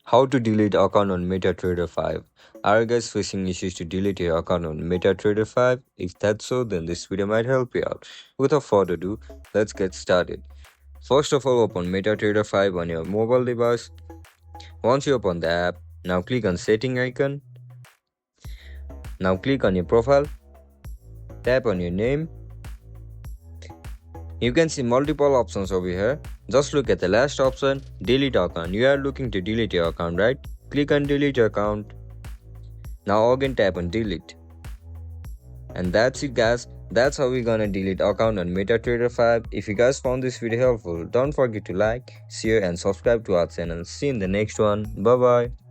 How to delete account on MetaTrader 5. Are you guys facing issues to delete your account on MetaTrader 5? If that's so, then this video might help you out. Without further ado, let's get started. First of all, open MetaTrader 5 on your mobile device. Once you open the app, now click on setting icon. Now click on your profile. Tap on your name. You can see multiple options over here. Just look at the last option, delete account. You are looking to delete your account, right? Click on delete your account. Now again tap on delete. And that's it guys. That's how we're gonna delete account on MetaTrader 5. If you guys found this video helpful, don't forget to like, share and subscribe to our channel. See you in the next one. Bye bye.